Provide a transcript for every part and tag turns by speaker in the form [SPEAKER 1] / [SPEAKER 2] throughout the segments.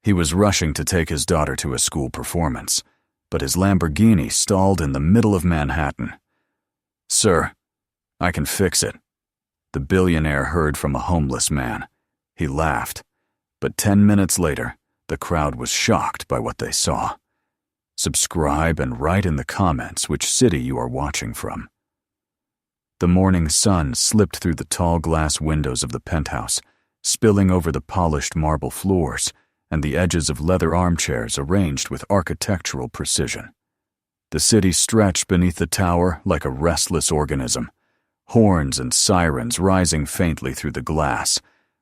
[SPEAKER 1] He was rushing to take his daughter to a school performance, but his Lamborghini stalled in the middle of Manhattan. "Sir, I can fix it," the billionaire heard from a homeless man. He laughed, but 10 minutes later, the crowd was shocked by what they saw. Subscribe and write in the comments which city you are watching from. The morning sun slipped through the tall glass windows of the penthouse, spilling over the polished marble floors and the edges of leather armchairs arranged with architectural precision. The city stretched beneath the tower like a restless organism, horns and sirens rising faintly through the glass,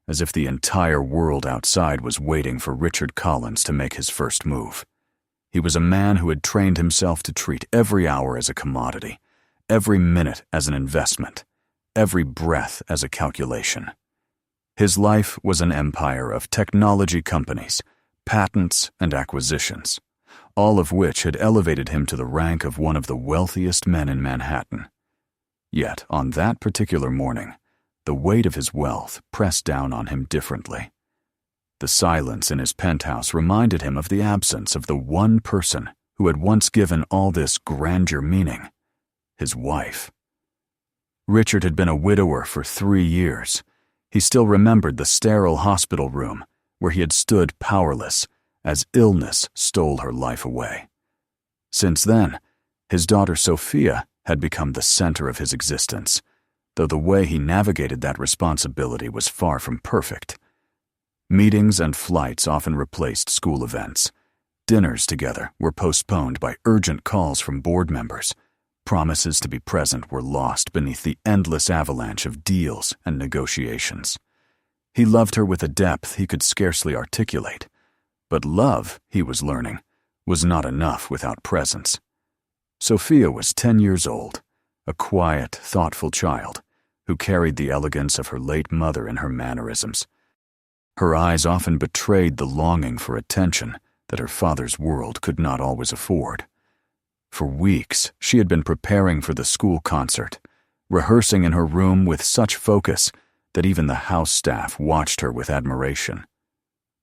[SPEAKER 1] as if the entire world outside was waiting for Richard Collins to make his first move. He was a man who had trained himself to treat every hour as a commodity, every minute as an investment, every breath as a calculation. His life was an empire of technology companies, patents, and acquisitions, all of which had elevated him to the rank of one of the wealthiest men in Manhattan. Yet, on that particular morning, the weight of his wealth pressed down on him differently. The silence in his penthouse reminded him of the absence of the one person who had once given all this grandeur meaning: his wife. Richard had been a widower for 3 years. He still remembered the sterile hospital room where he had stood powerless as illness stole her life away. Since then, his daughter Sophia had become the center of his existence, though the way he navigated that responsibility was far from perfect. Meetings and flights often replaced school events. Dinners together were postponed by urgent calls from board members. Promises to be present were lost beneath the endless avalanche of deals and negotiations. He loved her with a depth he could scarcely articulate, but love, he was learning, was not enough without presence. Sophia was 10 years old, a quiet, thoughtful child who carried the elegance of her late mother in her mannerisms. Her eyes often betrayed the longing for attention that her father's world could not always afford. For weeks, she had been preparing for the school concert, rehearsing in her room with such focus that even the house staff watched her with admiration.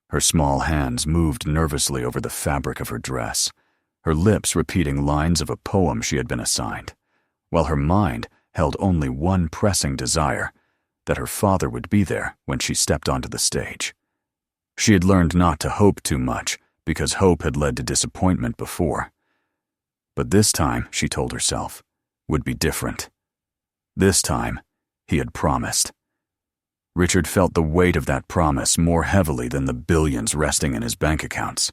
[SPEAKER 1] Her small hands moved nervously over the fabric of her dress, her lips repeating lines of a poem she had been assigned, while her mind held only one pressing desire: that her father would be there when she stepped onto the stage. She had learned not to hope too much, because hope had led to disappointment before. But this time, she told herself, would be different. This time, he had promised. Richard felt the weight of that promise more heavily than the billions resting in his bank accounts.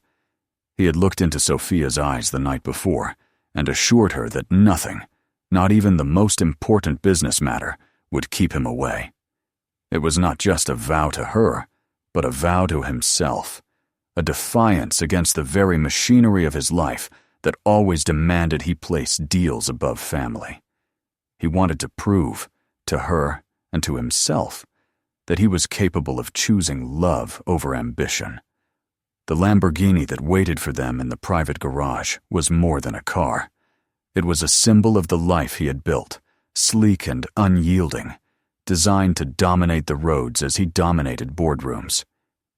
[SPEAKER 1] He had looked into Sophia's eyes the night before and assured her that nothing, not even the most important business matter, would keep him away. It was not just a vow to her, but a vow to himself, a defiance against the very machinery of his life that always demanded he place deals above family. He wanted to prove, to her and to himself, that he was capable of choosing love over ambition. The Lamborghini that waited for them in the private garage was more than a car. It was a symbol of the life he had built, sleek and unyielding, designed to dominate the roads as he dominated boardrooms.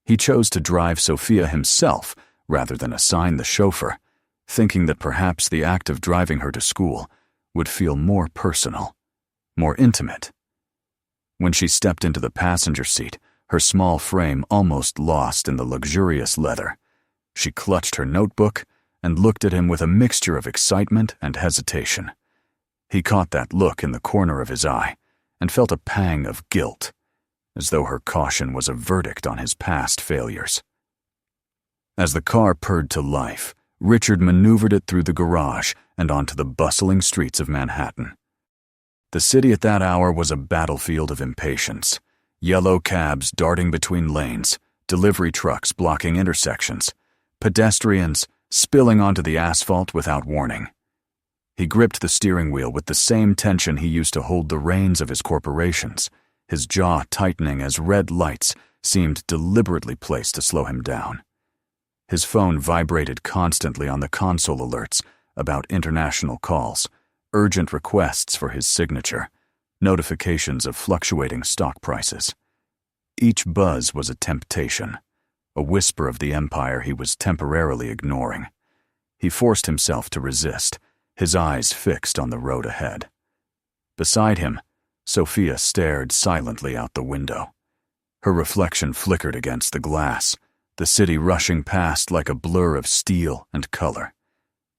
[SPEAKER 1] He chose to drive Sophia himself rather than assign the chauffeur, thinking that perhaps the act of driving her to school would feel more personal, more intimate. When she stepped into the passenger seat, her small frame almost lost in the luxurious leather, she clutched her notebook and looked at him with a mixture of excitement and hesitation. He caught that look in the corner of his eye and felt a pang of guilt, as though her caution was a verdict on his past failures. As the car purred to life, Richard maneuvered it through the garage and onto the bustling streets of Manhattan. The city at that hour was a battlefield of impatience, yellow cabs darting between lanes, delivery trucks blocking intersections, pedestrians spilling onto the asphalt without warning. He gripped the steering wheel with the same tension he used to hold the reins of his corporations, his jaw tightening as red lights seemed deliberately placed to slow him down. His phone vibrated constantly on the console alerts about international calls, urgent requests for his signature, notifications of fluctuating stock prices. Each buzz was a temptation, a whisper of the empire he was temporarily ignoring. He forced himself to resist, his eyes fixed on the road ahead. Beside him, Sophia stared silently out the window. Her reflection flickered against the glass, the city rushing past like a blur of steel and color.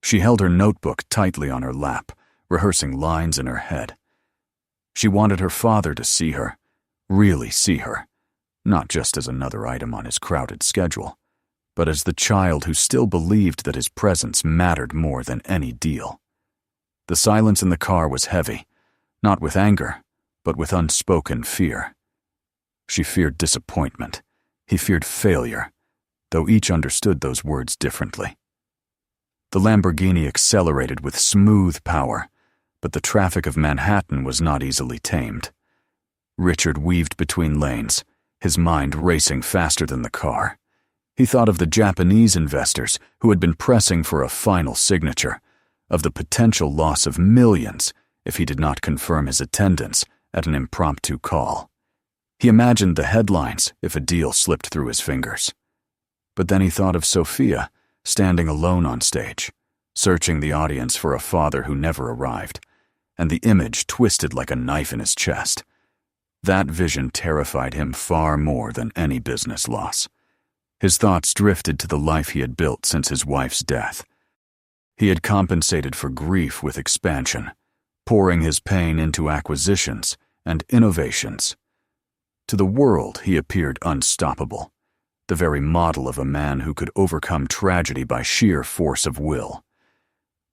[SPEAKER 1] She held her notebook tightly on her lap, rehearsing lines in her head. She wanted her father to see her, really see her, not just as another item on his crowded schedule, but as the child who still believed that his presence mattered more than any deal. The silence in the car was heavy, not with anger, but with unspoken fear. She feared disappointment. He feared failure, though each understood those words differently. The Lamborghini accelerated with smooth power, but the traffic of Manhattan was not easily tamed. Richard weaved between lanes, his mind racing faster than the car. He thought of the Japanese investors who had been pressing for a final signature, of the potential loss of millions if he did not confirm his attendance at an impromptu call. He imagined the headlines if a deal slipped through his fingers. But then he thought of Sophia, standing alone on stage, searching the audience for a father who never arrived, and the image twisted like a knife in his chest. That vision terrified him far more than any business loss. His thoughts drifted to the life he had built since his wife's death. He had compensated for grief with expansion, pouring his pain into acquisitions and innovations. To the world, he appeared unstoppable, the very model of a man who could overcome tragedy by sheer force of will.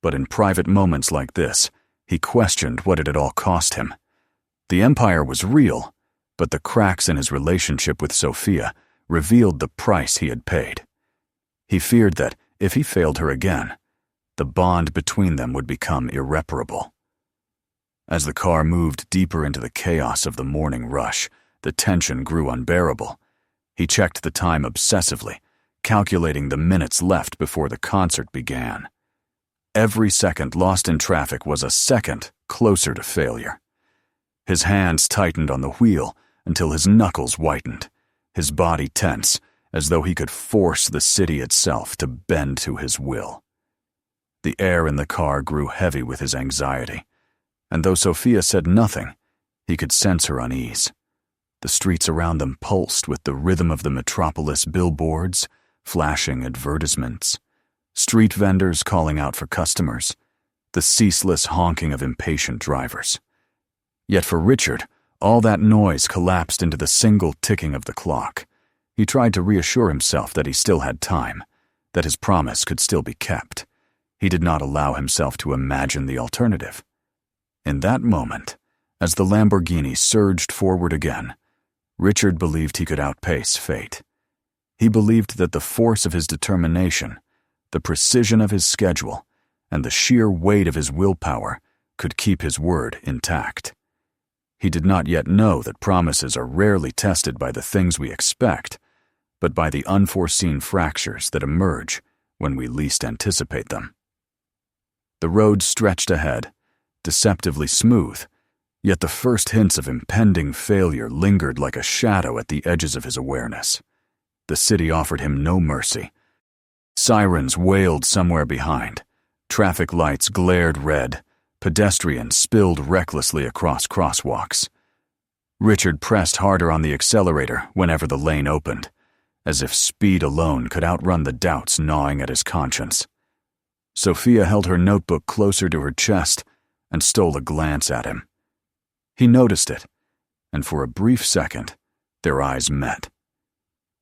[SPEAKER 1] But in private moments like this, he questioned what it had all cost him. The empire was real, but the cracks in his relationship with Sophia revealed the price he had paid. He feared that, if he failed her again, the bond between them would become irreparable. As the car moved deeper into the chaos of the morning rush, the tension grew unbearable. He checked the time obsessively, calculating the minutes left before the concert began. Every second lost in traffic was a second closer to failure. His hands tightened on the wheel until his knuckles whitened, his body tense, as though he could force the city itself to bend to his will. The air in the car grew heavy with his anxiety, and though Sophia said nothing, he could sense her unease. The streets around them pulsed with the rhythm of the metropolis billboards, flashing advertisements, street vendors calling out for customers, the ceaseless honking of impatient drivers. Yet for Richard, all that noise collapsed into the single ticking of the clock. He tried to reassure himself that he still had time, that his promise could still be kept. He did not allow himself to imagine the alternative. In that moment, as the Lamborghini surged forward again, Richard believed he could outpace fate. He believed that the force of his determination, the precision of his schedule, and the sheer weight of his willpower could keep his word intact. He did not yet know that promises are rarely tested by the things we expect, but by the unforeseen fractures that emerge when we least anticipate them. The road stretched ahead, deceptively smooth, yet the first hints of impending failure lingered like a shadow at the edges of his awareness. The city offered him no mercy. Sirens wailed somewhere behind, traffic lights glared red, pedestrians spilled recklessly across crosswalks. Richard pressed harder on the accelerator whenever the lane opened, as if speed alone could outrun the doubts gnawing at his conscience. Sophia held her notebook closer to her chest and stole a glance at him. He noticed it, and for a brief second, their eyes met.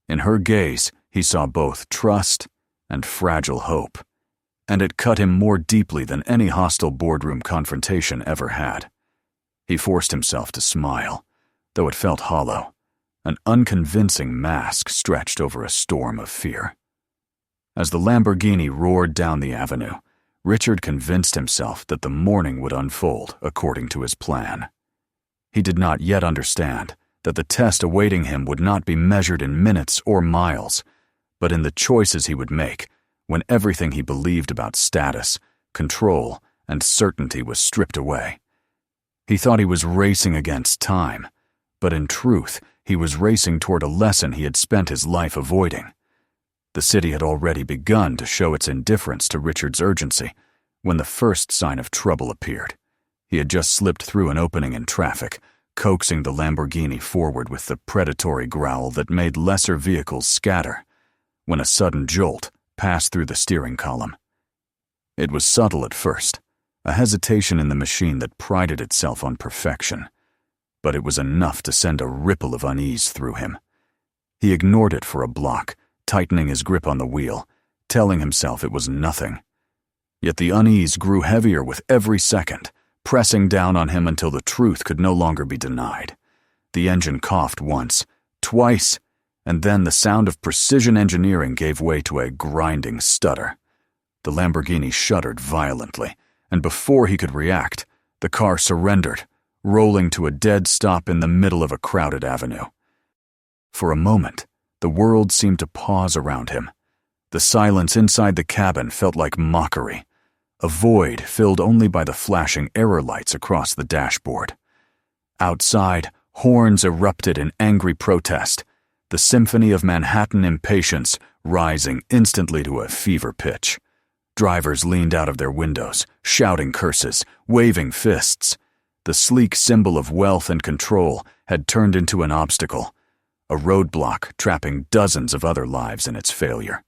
[SPEAKER 1] In her gaze, he saw both trust and fragile hope, and it cut him more deeply than any hostile boardroom confrontation ever had. He forced himself to smile, though it felt hollow, an unconvincing mask stretched over a storm of fear. As the Lamborghini roared down the avenue, Richard convinced himself that the morning would unfold according to his plan. He did not yet understand that the test awaiting him would not be measured in minutes or miles, but in the choices he would make when everything he believed about status, control, and certainty was stripped away. He thought he was racing against time, but in truth, he was racing toward a lesson he had spent his life avoiding, The city had already begun to show its indifference to Richard's urgency when the first sign of trouble appeared. He had just slipped through an opening in traffic, coaxing the Lamborghini forward with the predatory growl that made lesser vehicles scatter, when a sudden jolt passed through the steering column. It was subtle at first, a hesitation in the machine that prided itself on perfection, but it was enough to send a ripple of unease through him. He ignored it for a block, tightening his grip on the wheel, telling himself it was nothing. Yet the unease grew heavier with every second, pressing down on him until the truth could no longer be denied. The engine coughed once, twice, and then the sound of precision engineering gave way to a grinding stutter. The Lamborghini shuddered violently, and before he could react, the car surrendered, rolling to a dead stop in the middle of a crowded avenue. For a moment, the world seemed to pause around him. The silence inside the cabin felt like mockery, a void filled only by the flashing error lights across the dashboard. Outside, horns erupted in angry protest, the symphony of Manhattan impatience rising instantly to a fever pitch. Drivers leaned out of their windows, shouting curses, waving fists. The sleek symbol of wealth and control had turned into an obstacle, a roadblock trapping dozens of other lives in its failure.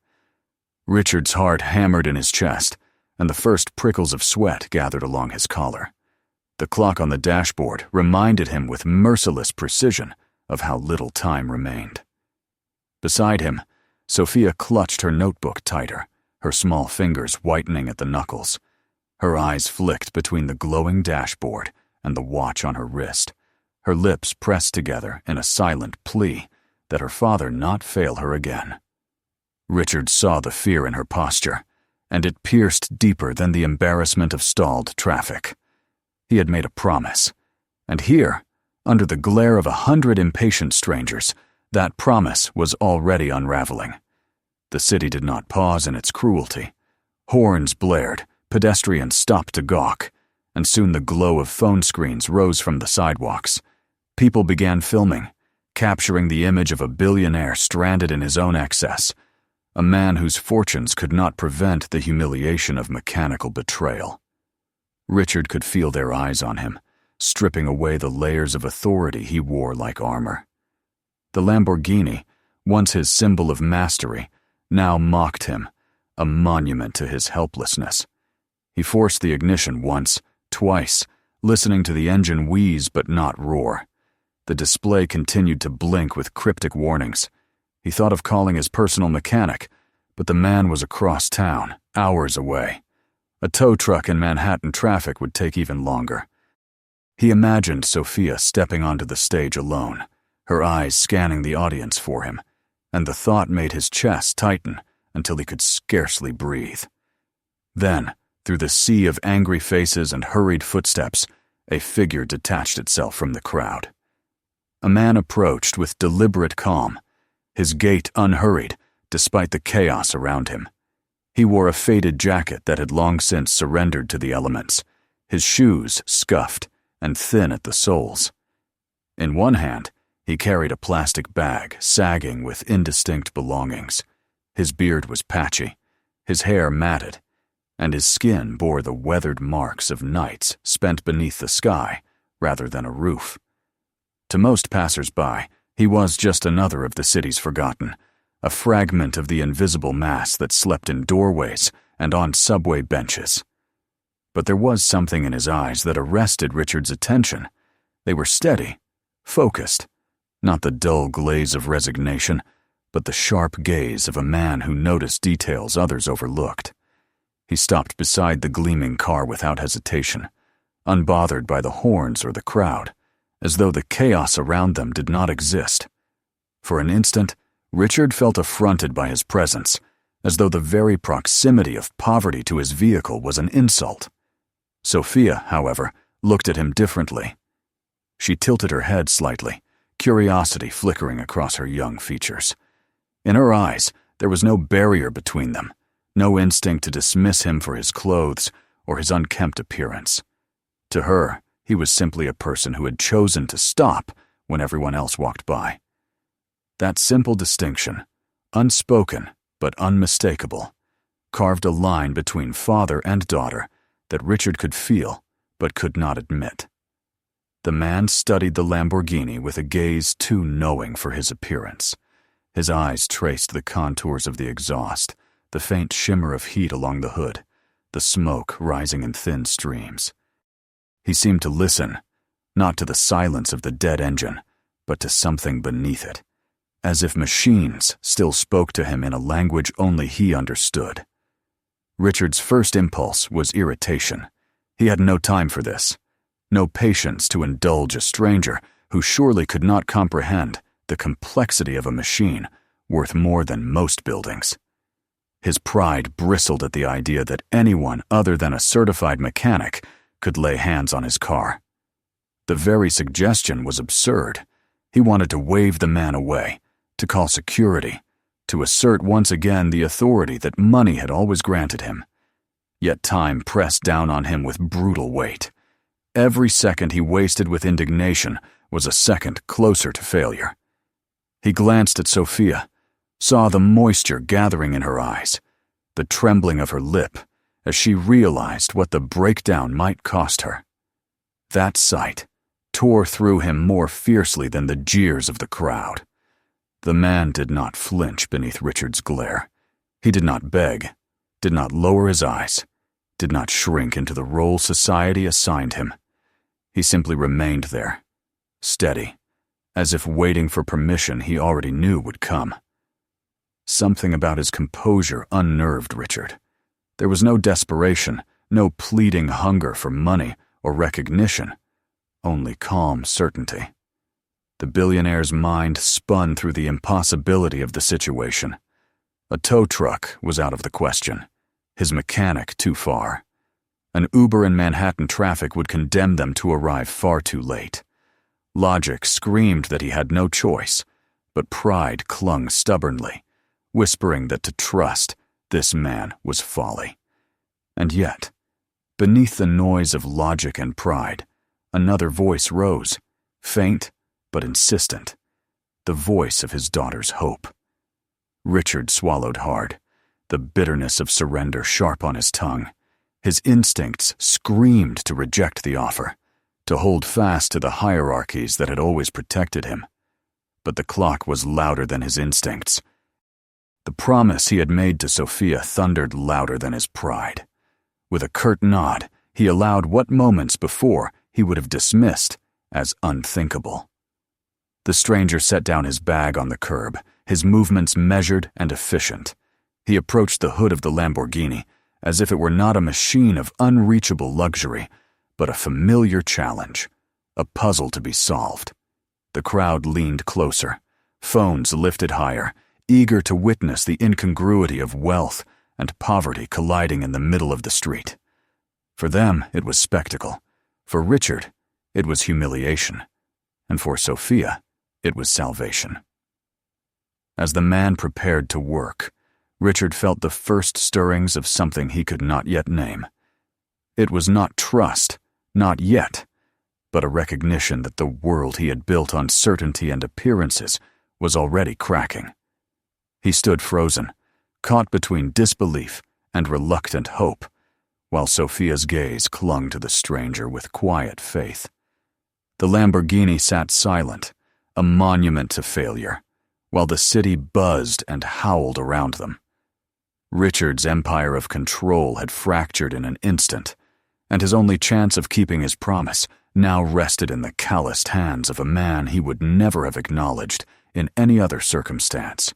[SPEAKER 1] Richard's heart hammered in his chest, and the first prickles of sweat gathered along his collar. The clock on the dashboard reminded him with merciless precision of how little time remained. Beside him, Sophia clutched her notebook tighter, her small fingers whitening at the knuckles. Her eyes flicked between the glowing dashboard and the watch on her wrist, her lips pressed together in a silent plea that her father not fail her again. Richard saw the fear in her posture, and it pierced deeper than the embarrassment of stalled traffic. He had made a promise, and here, under the glare of 100 impatient strangers, that promise was already unraveling. The city did not pause in its cruelty. Horns blared, pedestrians stopped to gawk, and soon the glow of phone screens rose from the sidewalks. People began filming, capturing the image of a billionaire stranded in his own excess, a man whose fortunes could not prevent the humiliation of mechanical betrayal. Richard could feel their eyes on him, stripping away the layers of authority he wore like armor. The Lamborghini, once his symbol of mastery, now mocked him, a monument to his helplessness. He forced the ignition once, twice, listening to the engine wheeze but not roar. The display continued to blink with cryptic warnings. He thought of calling his personal mechanic, but the man was across town, hours away. A tow truck in Manhattan traffic would take even longer. He imagined Sophia stepping onto the stage alone, her eyes scanning the audience for him, and the thought made his chest tighten until he could scarcely breathe. Then, through the sea of angry faces and hurried footsteps, a figure detached itself from the crowd. A man approached with deliberate calm, his gait unhurried despite the chaos around him. He wore a faded jacket that had long since surrendered to the elements, his shoes scuffed and thin at the soles. In one hand, he carried a plastic bag sagging with indistinct belongings. His beard was patchy, his hair matted, and his skin bore the weathered marks of nights spent beneath the sky rather than a roof. To most passers-by, he was just another of the city's forgotten, a fragment of the invisible mass that slept in doorways and on subway benches. But there was something in his eyes that arrested Richard's attention. They were steady, focused, not the dull glaze of resignation, but the sharp gaze of a man who noticed details others overlooked. He stopped beside the gleaming car without hesitation, unbothered by the horns or the crowd, as though the chaos around them did not exist. For an instant, Richard felt affronted by his presence, as though the very proximity of poverty to his vehicle was an insult. Sophia, however, looked at him differently. She tilted her head slightly, curiosity flickering across her young features. In her eyes, there was no barrier between them, no instinct to dismiss him for his clothes or his unkempt appearance. To her, he was simply a person who had chosen to stop when everyone else walked by. That simple distinction, unspoken but unmistakable, carved a line between father and daughter that Richard could feel but could not admit. The man studied the Lamborghini with a gaze too knowing for his appearance. His eyes traced the contours of the exhaust, the faint shimmer of heat along the hood, the smoke rising in thin streams. He seemed to listen, not to the silence of the dead engine, but to something beneath it, as if machines still spoke to him in a language only he understood. Richard's first impulse was irritation. He had no time for this, no patience to indulge a stranger who surely could not comprehend the complexity of a machine worth more than most buildings. His pride bristled at the idea that anyone other than a certified mechanic could lay hands on his car. The very suggestion was absurd. He wanted to wave the man away, to call security, to assert once again the authority that money had always granted him. Yet time pressed down on him with brutal weight. Every second he wasted with indignation was a second closer to failure. He glanced at Sophia, saw the moisture gathering in her eyes, the trembling of her lip as she realized what the breakdown might cost her. That sight tore through him more fiercely than the jeers of the crowd. The man did not flinch beneath Richard's glare. He did not beg, did not lower his eyes, did not shrink into the role society assigned him. He simply remained there, steady, as if waiting for permission he already knew would come. Something about his composure unnerved Richard. There was no desperation, no pleading hunger for money or recognition, only calm certainty. The billionaire's mind spun through the impossibility of the situation. A tow truck was out of the question, his mechanic too far. An Uber in Manhattan traffic would condemn them to arrive far too late. Logic screamed that he had no choice, but pride clung stubbornly, whispering that to trust this man was folly. And yet, beneath the noise of logic and pride, another voice rose, faint but insistent, the voice of his daughter's hope. Richard swallowed hard, the bitterness of surrender sharp on his tongue. His instincts screamed to reject the offer, to hold fast to the hierarchies that had always protected him. But the clock was louder than his instincts. The promise he had made to Sophia thundered louder than his pride. With a curt nod, he allowed what moments before he would have dismissed as unthinkable. The stranger set down his bag on the curb, his movements measured and efficient. He approached the hood of the Lamborghini as if it were not a machine of unreachable luxury, but a familiar challenge, a puzzle to be solved. The crowd leaned closer, phones lifted higher, eager to witness the incongruity of wealth and poverty colliding in the middle of the street. For them, it was spectacle. For Richard, it was humiliation. And for Sophia, it was salvation. As the man prepared to work, Richard felt the first stirrings of something he could not yet name. It was not trust, not yet, but a recognition that the world he had built on certainty and appearances was already cracking. He stood frozen, caught between disbelief and reluctant hope, while Sophia's gaze clung to the stranger with quiet faith. The Lamborghini sat silent, a monument to failure, while the city buzzed and howled around them. Richard's empire of control had fractured in an instant, and his only chance of keeping his promise now rested in the calloused hands of a man he would never have acknowledged in any other circumstance.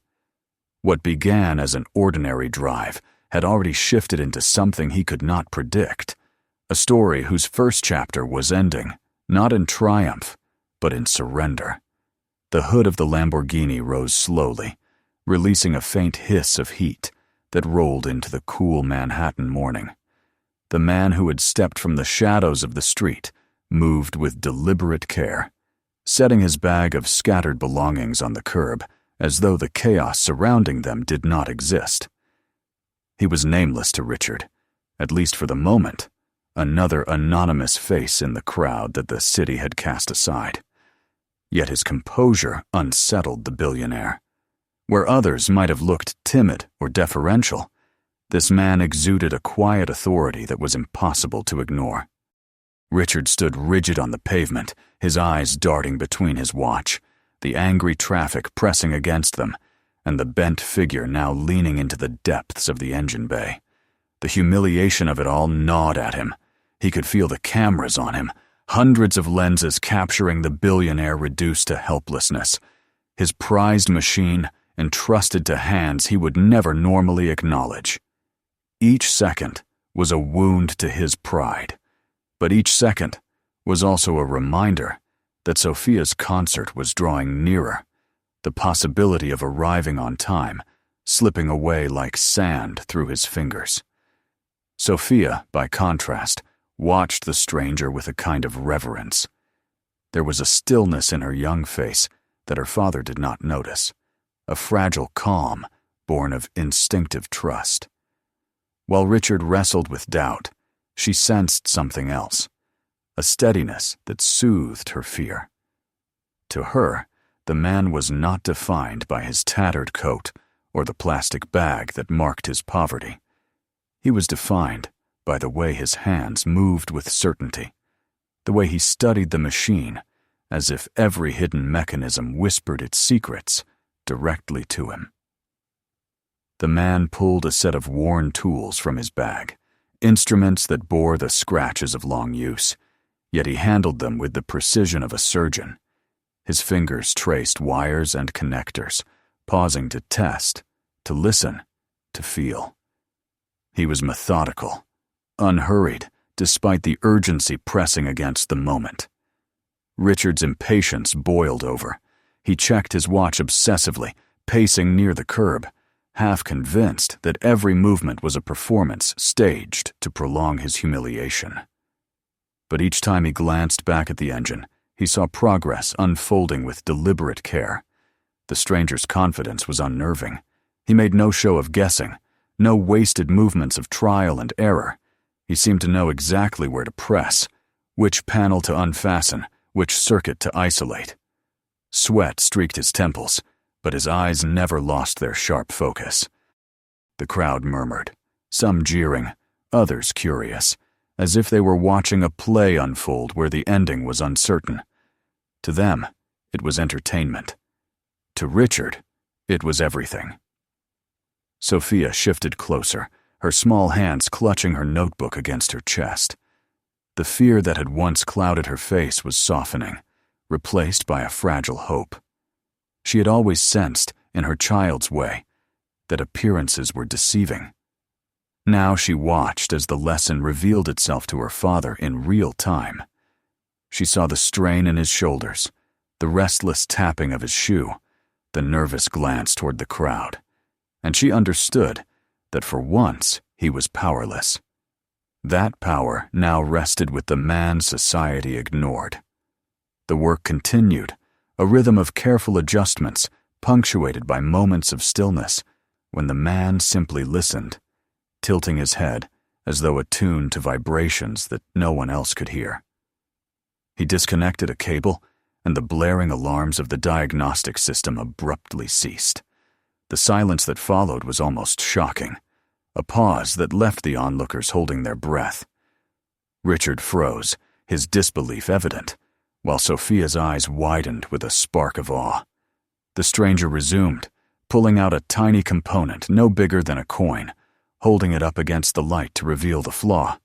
[SPEAKER 1] What began as an ordinary drive had already shifted into something he could not predict, a story whose first chapter was ending, not in triumph, but in surrender. The hood of the Lamborghini rose slowly, releasing a faint hiss of heat that rolled into the cool Manhattan morning. The man who had stepped from the shadows of the street moved with deliberate care, setting his bag of scattered belongings on the curb as though the chaos surrounding them did not exist. He was nameless to Richard, at least for the moment, another anonymous face in the crowd that the city had cast aside. Yet his composure unsettled the billionaire. Where others might have looked timid or deferential, this man exuded a quiet authority that was impossible to ignore. Richard stood rigid on the pavement, his eyes darting between his watch, the angry traffic pressing against them, and the bent figure now leaning into the depths of the engine bay. The humiliation of it all gnawed at him. He could feel the cameras on him, hundreds of lenses capturing the billionaire reduced to helplessness. His prized machine entrusted to hands he would never normally acknowledge. Each second was a wound to his pride, but each second was also a reminder that Sophia's concert was drawing nearer, the possibility of arriving on time slipping away like sand through his fingers. Sophia, by contrast, watched the stranger with a kind of reverence. There was a stillness in her young face that her father did not notice, a fragile calm born of instinctive trust. While Richard wrestled with doubt, she sensed something else, a steadiness that soothed her fear. To her, the man was not defined by his tattered coat or the plastic bag that marked his poverty. He was defined by the way his hands moved with certainty, the way he studied the machine as if every hidden mechanism whispered its secrets directly to him. The man pulled a set of worn tools from his bag, instruments that bore the scratches of long use, yet he handled them with the precision of a surgeon. His fingers traced wires and connectors, pausing to test, to listen, to feel. He was methodical, unhurried, despite the urgency pressing against the moment. Richard's impatience boiled over. He checked his watch obsessively, pacing near the curb, half convinced that every movement was a performance staged to prolong his humiliation. But each time he glanced back at the engine, he saw progress unfolding with deliberate care. The stranger's confidence was unnerving. He made no show of guessing, no wasted movements of trial and error. He seemed to know exactly where to press, which panel to unfasten, which circuit to isolate. Sweat streaked his temples, but his eyes never lost their sharp focus. The crowd murmured, some jeering, others curious, as if they were watching a play unfold where the ending was uncertain. To them, it was entertainment. To Richard, it was everything. Sophia shifted closer, her small hands clutching her notebook against her chest. The fear that had once clouded her face was softening, replaced by a fragile hope. She had always sensed, in her child's way, that appearances were deceiving. Now she watched as the lesson revealed itself to her father in real time. She saw the strain in his shoulders, the restless tapping of his shoe, the nervous glance toward the crowd, and she understood that for once he was powerless. That power now rested with the man society ignored. The work continued, a rhythm of careful adjustments, punctuated by moments of stillness, when the man simply listened, tilting his head as though attuned to vibrations that no one else could hear. He disconnected a cable, and the blaring alarms of the diagnostic system abruptly ceased. The silence that followed was almost shocking, a pause that left the onlookers holding their breath. Richard froze, his disbelief evident, while Sophia's eyes widened with a spark of awe. The stranger resumed, pulling out a tiny component no bigger than a coin, holding it up against the light to reveal the flaw.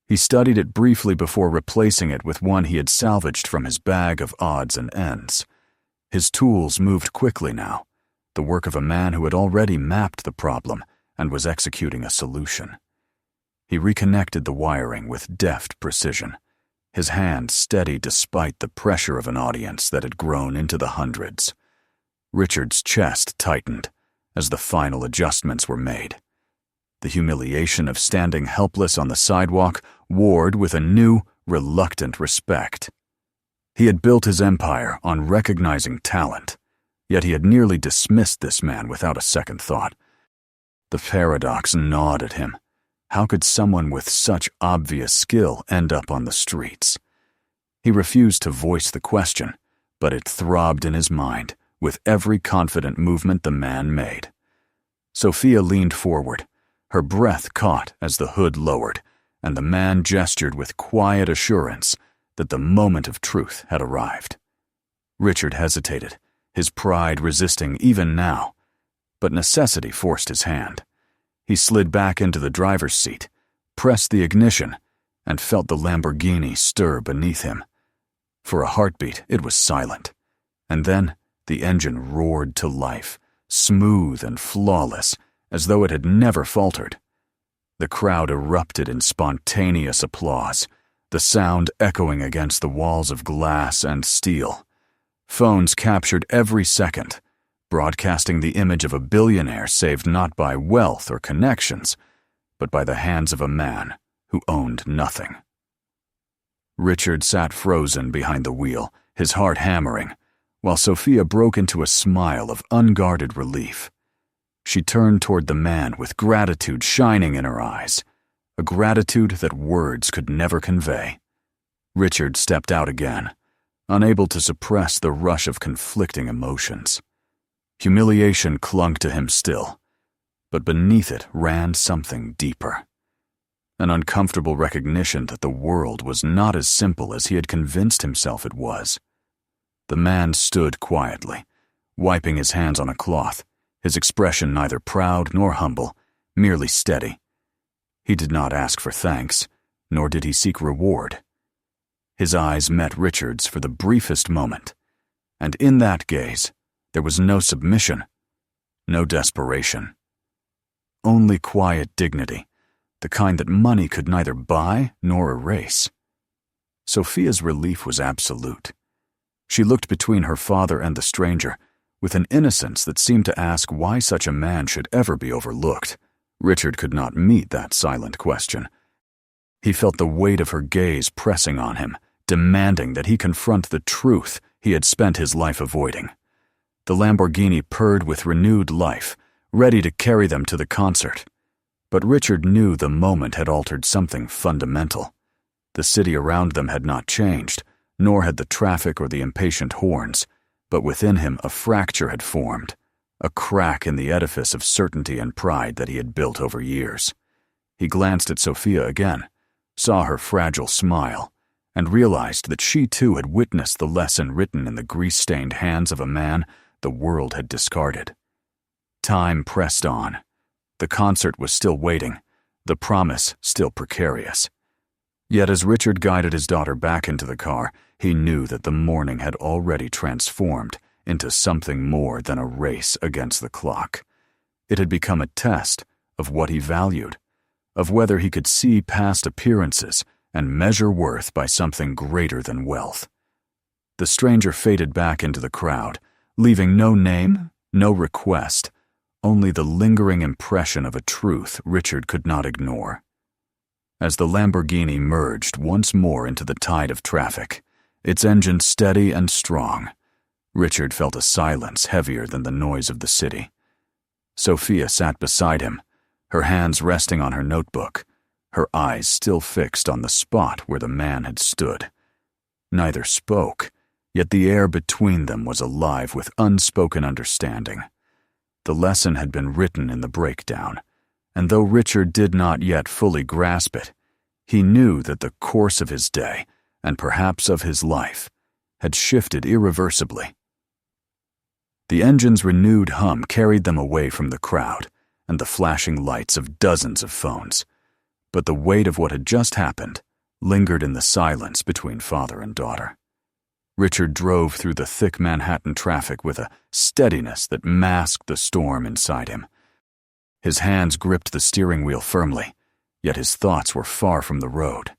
[SPEAKER 1] He studied it briefly before replacing it with one he had salvaged from his bag of odds and ends. His tools moved quickly now, the work of a man who had already mapped the problem and was executing a solution. He reconnected the wiring with deft precision, his hand steady despite the pressure of an audience that had grown into the hundreds. Richard's chest tightened as the final adjustments were made. The humiliation of standing helpless on the sidewalk warred with a new, reluctant respect. He had built his empire on recognizing talent, yet he had nearly dismissed this man without a second thought. The paradox gnawed at him. How could someone with such obvious skill end up on the streets? He refused to voice the question, but it throbbed in his mind, with every confident movement the man made. Sophia leaned forward, her breath caught as the hood lowered, and the man gestured with quiet assurance that the moment of truth had arrived. Richard hesitated, his pride resisting even now, but necessity forced his hand. He slid back into the driver's seat, pressed the ignition, and felt the Lamborghini stir beneath him. For a heartbeat, it was silent, and then the engine roared to life, smooth and flawless, as though it had never faltered. The crowd erupted in spontaneous applause, the sound echoing against the walls of glass and steel. Phones captured every second, broadcasting the image of a billionaire saved not by wealth or connections, but by the hands of a man who owned nothing. Richard sat frozen behind the wheel, his heart hammering, while Sophia broke into a smile of unguarded relief. She turned toward the man with gratitude shining in her eyes, a gratitude that words could never convey. Richard stepped out again, unable to suppress the rush of conflicting emotions. Humiliation clung to him still, but beneath it ran something deeper. An uncomfortable recognition that the world was not as simple as he had convinced himself it was. The man stood quietly, wiping his hands on a cloth, his expression neither proud nor humble, merely steady. He did not ask for thanks, nor did he seek reward. His eyes met Richard's for the briefest moment, and in that gaze, there was no submission, no desperation. Only quiet dignity, the kind that money could neither buy nor erase. Sophia's relief was absolute. She looked between her father and the stranger, with an innocence that seemed to ask why such a man should ever be overlooked. Richard could not meet that silent question. He felt the weight of her gaze pressing on him, demanding that he confront the truth he had spent his life avoiding. The Lamborghini purred with renewed life, ready to carry them to the concert. But Richard knew the moment had altered something fundamental. The city around them had not changed, nor had the traffic or the impatient horns, but within him a fracture had formed, a crack in the edifice of certainty and pride that he had built over years. He glanced at Sophia again, saw her fragile smile, and realized that she too had witnessed the lesson written in the grease-stained hands of a man the world had discarded. Time pressed on. The concert was still waiting, the promise still precarious. Yet as Richard guided his daughter back into the car, he knew that the morning had already transformed into something more than a race against the clock. It had become a test of what he valued, of whether he could see past appearances and measure worth by something greater than wealth. The stranger faded back into the crowd, leaving no name, no request, only the lingering impression of a truth Richard could not ignore. As the Lamborghini merged once more into the tide of traffic, its engine steady and strong, Richard felt a silence heavier than the noise of the city. Sophia sat beside him, her hands resting on her notebook, her eyes still fixed on the spot where the man had stood. Neither spoke, yet the air between them was alive with unspoken understanding. The lesson had been written in the breakdown, and though Richard did not yet fully grasp it, he knew that the course of his day, and perhaps of his life, had shifted irreversibly. The engine's renewed hum carried them away from the crowd and the flashing lights of dozens of phones, but the weight of what had just happened lingered in the silence between father and daughter. Richard drove through the thick Manhattan traffic with a steadiness that masked the storm inside him. His hands gripped the steering wheel firmly, yet his thoughts were far from the road.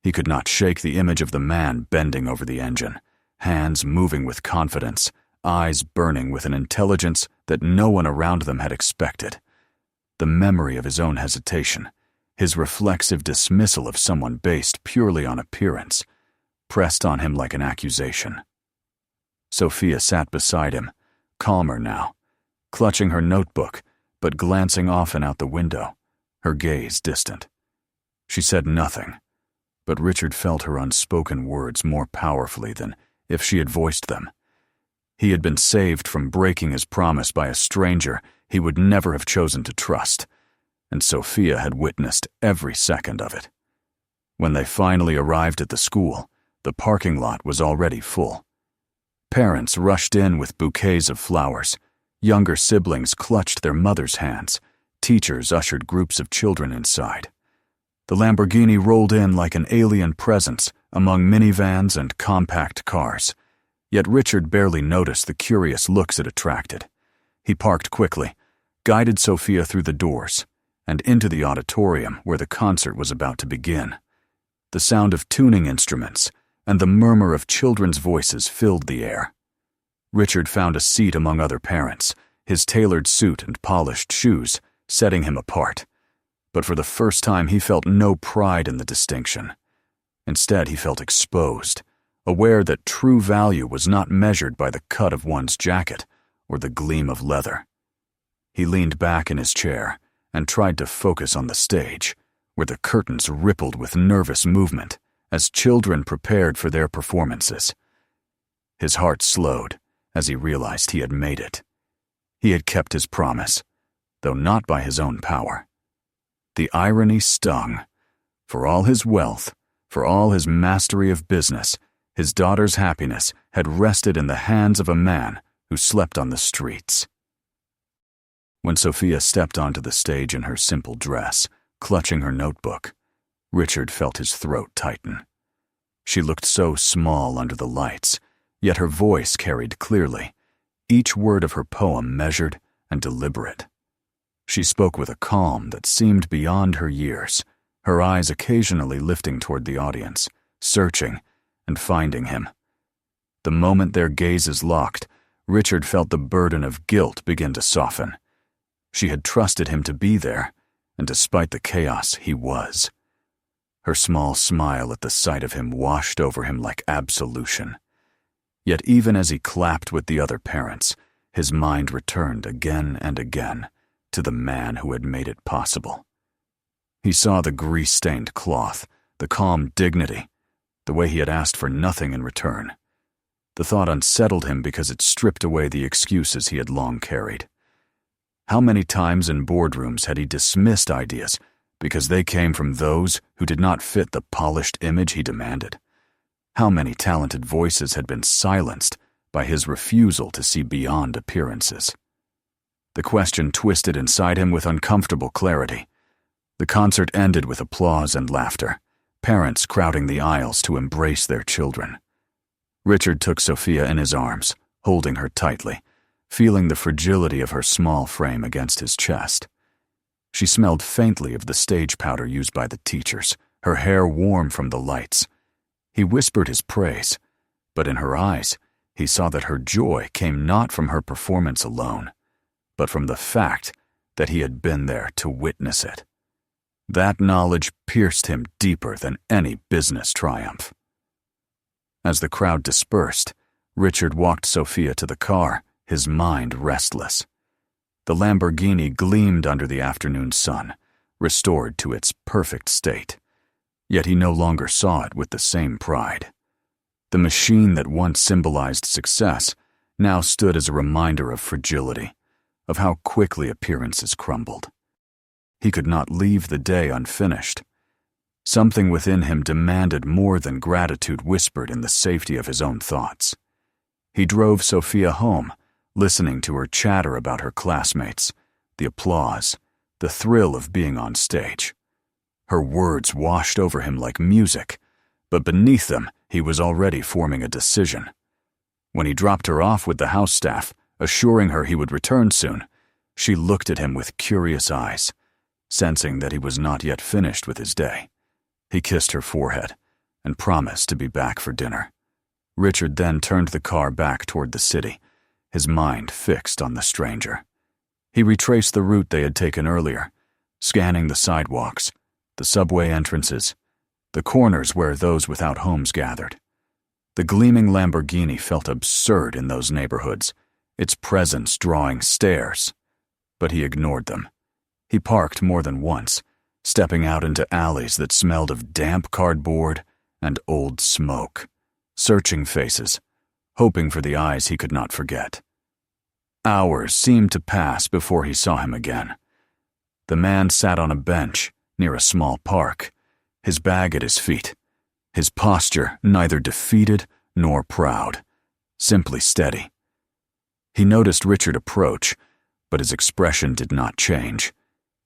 [SPEAKER 1] He could not shake the image of the man bending over the engine, hands moving with confidence, eyes burning with an intelligence that no one around them had expected. The memory of his own hesitation, his reflexive dismissal of someone based purely on appearance, pressed on him like an accusation. Sophia sat beside him, calmer now, clutching her notebook, but glancing often out the window, her gaze distant. She said nothing, but Richard felt her unspoken words more powerfully than if she had voiced them. He had been saved from breaking his promise by a stranger he would never have chosen to trust, and Sophia had witnessed every second of it. When they finally arrived at the school, the parking lot was already full. Parents rushed in with bouquets of flowers. Younger siblings clutched their mothers' hands. Teachers ushered groups of children inside. The Lamborghini rolled in like an alien presence among minivans and compact cars. Yet Richard barely noticed the curious looks it attracted. He parked quickly, guided Sophia through the doors, and into the auditorium where the concert was about to begin. The sound of tuning instruments and the murmur of children's voices filled the air. Richard found a seat among other parents, his tailored suit and polished shoes setting him apart. But for the first time he felt no pride in the distinction. Instead, he felt exposed, aware that true value was not measured by the cut of one's jacket or the gleam of leather. He leaned back in his chair and tried to focus on the stage, where the curtains rippled with nervous movement as children prepared for their performances. His heart slowed as he realized he had made it. He had kept his promise, though not by his own power. The irony stung. For all his wealth, for all his mastery of business, his daughter's happiness had rested in the hands of a man who slept on the streets. When Sophia stepped onto the stage in her simple dress, clutching her notebook, Richard felt his throat tighten. She looked so small under the lights, yet her voice carried clearly, each word of her poem measured and deliberate. She spoke with a calm that seemed beyond her years, her eyes occasionally lifting toward the audience, searching and finding him. The moment their gazes locked, Richard felt the burden of guilt begin to soften. She had trusted him to be there, and despite the chaos, he was. Her small smile at the sight of him washed over him like absolution. Yet even as he clapped with the other parents, his mind returned again and again to the man who had made it possible. He saw the grease-stained cloth, the calm dignity, the way he had asked for nothing in return. The thought unsettled him because it stripped away the excuses he had long carried. How many times in boardrooms had he dismissed ideas because they came from those who did not fit the polished image he demanded? How many talented voices had been silenced by his refusal to see beyond appearances? The question twisted inside him with uncomfortable clarity. The concert ended with applause and laughter, parents crowding the aisles to embrace their children. Richard took Sophia in his arms, holding her tightly, feeling the fragility of her small frame against his chest. She smelled faintly of the stage powder used by the teachers, her hair warm from the lights. He whispered his praise, but in her eyes, he saw that her joy came not from her performance alone, but from the fact that he had been there to witness it. That knowledge pierced him deeper than any business triumph. As the crowd dispersed, Richard walked Sophia to the car, his mind restless. The Lamborghini gleamed under the afternoon sun, restored to its perfect state. Yet he no longer saw it with the same pride. The machine that once symbolized success now stood as a reminder of fragility, of how quickly appearances crumbled. He could not leave the day unfinished. Something within him demanded more than gratitude whispered in the safety of his own thoughts. He drove Sophia home, listening to her chatter about her classmates, the applause, the thrill of being on stage. Her words washed over him like music, but beneath them he was already forming a decision. When he dropped her off with the house staff, assuring her he would return soon, she looked at him with curious eyes, sensing that he was not yet finished with his day. He kissed her forehead and promised to be back for dinner. Richard then turned the car back toward the city, his mind fixed on the stranger. He retraced the route they had taken earlier, scanning the sidewalks, the subway entrances, the corners where those without homes gathered. The gleaming Lamborghini felt absurd in those neighborhoods, its presence drawing stares. But he ignored them. He parked more than once, stepping out into alleys that smelled of damp cardboard and old smoke, searching faces, hoping for the eyes he could not forget. Hours seemed to pass before he saw him again. The man sat on a bench near a small park, his bag at his feet, his posture neither defeated nor proud, simply steady. He noticed Richard approach, but his expression did not change.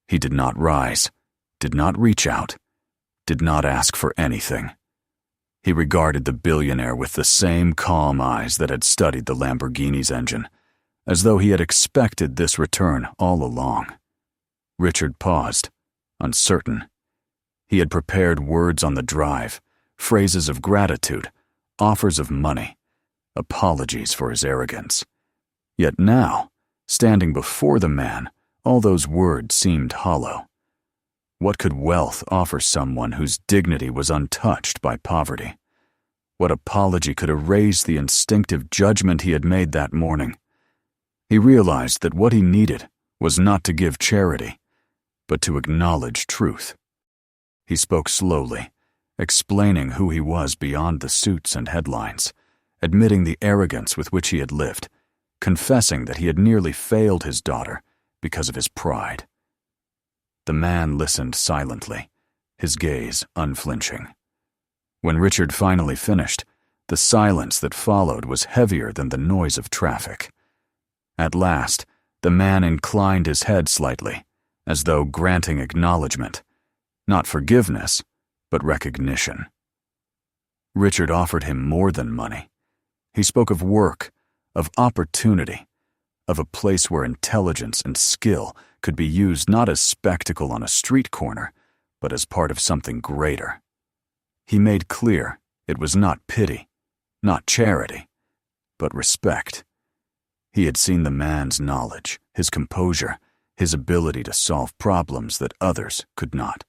[SPEAKER 1] He did not rise, did not reach out, did not ask for anything. He regarded the billionaire with the same calm eyes that had studied the Lamborghini's engine, as though he had expected this return all along. Richard paused, uncertain. He had prepared words on the drive, phrases of gratitude, offers of money, apologies for his arrogance. Yet now, standing before the man, all those words seemed hollow. What could wealth offer someone whose dignity was untouched by poverty? What apology could erase the instinctive judgment he had made that morning? He realized that what he needed was not to give charity, but to acknowledge truth. He spoke slowly, explaining who he was beyond the suits and headlines, admitting the arrogance with which he had lived, confessing that he had nearly failed his daughter because of his pride. The man listened silently, his gaze unflinching. When Richard finally finished, the silence that followed was heavier than the noise of traffic. At last, the man inclined his head slightly, as though granting acknowledgement, not forgiveness, but recognition. Richard offered him more than money. He spoke of work, of opportunity, of a place where intelligence and skill could be used not as spectacle on a street corner, but as part of something greater. He made clear it was not pity, not charity, but respect. He had seen the man's knowledge, his composure, his ability to solve problems that others could not.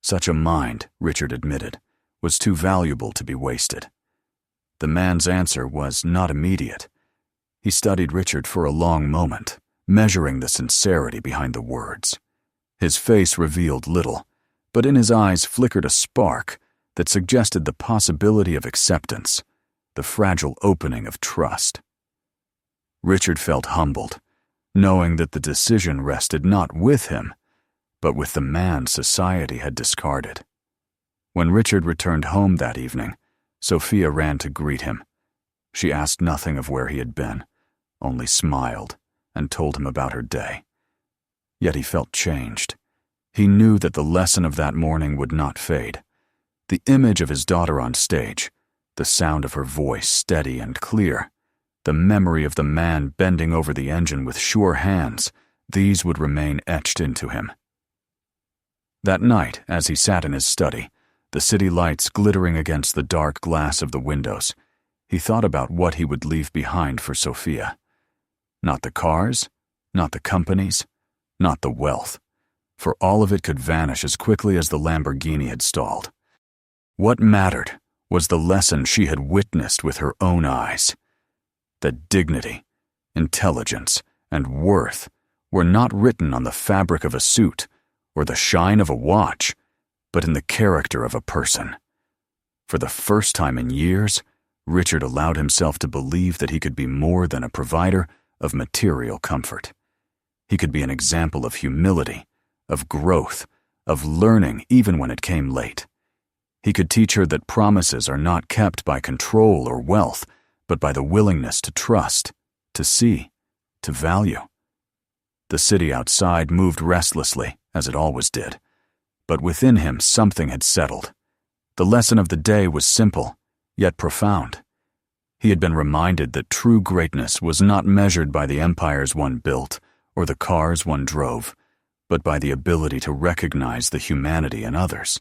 [SPEAKER 1] Such a mind, Richard admitted, was too valuable to be wasted. The man's answer was not immediate. He studied Richard for a long moment, measuring the sincerity behind the words. His face revealed little, but in his eyes flickered a spark that suggested the possibility of acceptance, the fragile opening of trust. Richard felt humbled, knowing that the decision rested not with him, but with the man society had discarded. When Richard returned home that evening, Sophia ran to greet him. She asked nothing of where he had been, only smiled and told him about her day. Yet he felt changed. He knew that the lesson of that morning would not fade. The image of his daughter on stage, the sound of her voice steady and clear, the memory of the man bending over the engine with sure hands, these would remain etched into him. That night, as he sat in his study, the city lights glittering against the dark glass of the windows, he thought about what he would leave behind for Sophia. Not the cars, not the companies, not the wealth, for all of it could vanish as quickly as the Lamborghini had stalled. What mattered was the lesson she had witnessed with her own eyes. That dignity, intelligence, and worth were not written on the fabric of a suit or the shine of a watch, but in the character of a person. For the first time in years, Richard allowed himself to believe that he could be more than a provider of material comfort. He could be an example of humility, of growth, of learning even when it came late. He could teach her that promises are not kept by control or wealth, but by the willingness to trust, to see, to value. The city outside moved restlessly, as it always did, but within him something had settled. The lesson of the day was simple, yet profound. He had been reminded that true greatness was not measured by the empires one built or the cars one drove, but by the ability to recognize the humanity in others.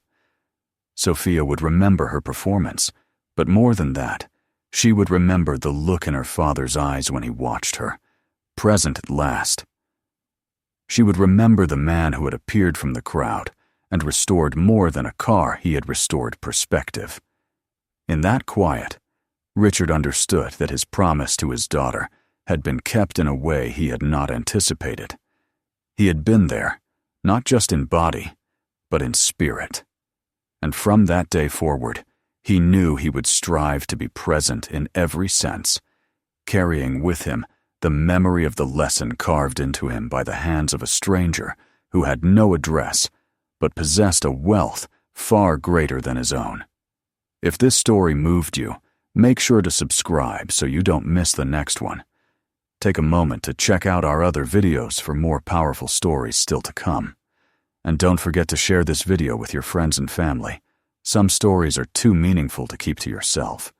[SPEAKER 1] Sophia would remember her performance, but more than that, she would remember the look in her father's eyes when he watched her, present at last. She would remember the man who had appeared from the crowd and restored more than a car, he had restored perspective. In that quiet, Richard understood that his promise to his daughter had been kept in a way he had not anticipated. He had been there, not just in body, but in spirit. And from that day forward, He knew he would strive to be present in every sense, carrying with him the memory of the lesson carved into him by the hands of a stranger who had no address but possessed a wealth far greater than his own. If this story moved you, make sure to subscribe so you don't miss the next one. Take a moment to check out our other videos for more powerful stories still to come. And don't forget to share this video with your friends and family. Some stories are too meaningful to keep to yourself.